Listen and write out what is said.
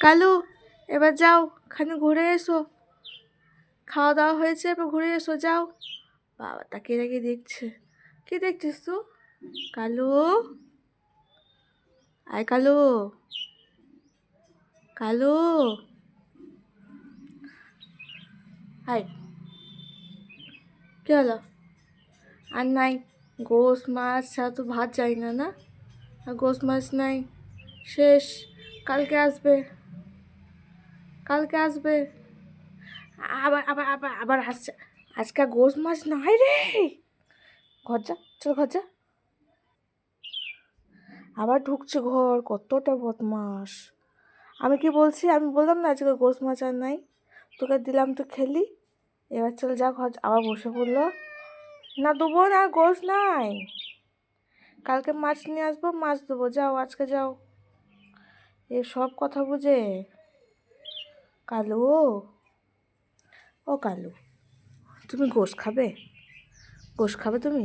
কালু, এবার যাও, খানি ঘুরে এসো। খাওয়া দাওয়া হয়েছে, এবার ঘুরে এসো, যাও। বাবা তাকিয়ে তাকিয়ে দেখছে। কি দেখছিস তুই? কালু, আয় কালু, কালু, আয়। কি হলো? আর নাই? গোস মাছ ছাড়া তো ভাত যাই না, না? আর গোস মাছ নাই, শেষ। কালকে আসবে, কালকে আসবে। আবার আবার আবার আবার আসছে। আজকে আর গোস মাছ নাই রে। ঘর যা, চল ঘর যা। আবার ঢুকছে ঘর, কতটা বদমাস। আমি কি বলছি, আমি বললাম না আজকে গোস মাছ আর নাই, তোকে দিলাম তো খেলি। এবার চল যা ঘর। আবার বসে পড়লো। না দেবো না, গোস নাই। কালকে মাছ নিয়ে আসবো, মাছ দেবো, যাও আজকে যাও। এ সব কথা বুঝে। কালু, ও কালু, তুমি গোস খাবে? গোস খাবে তুমি?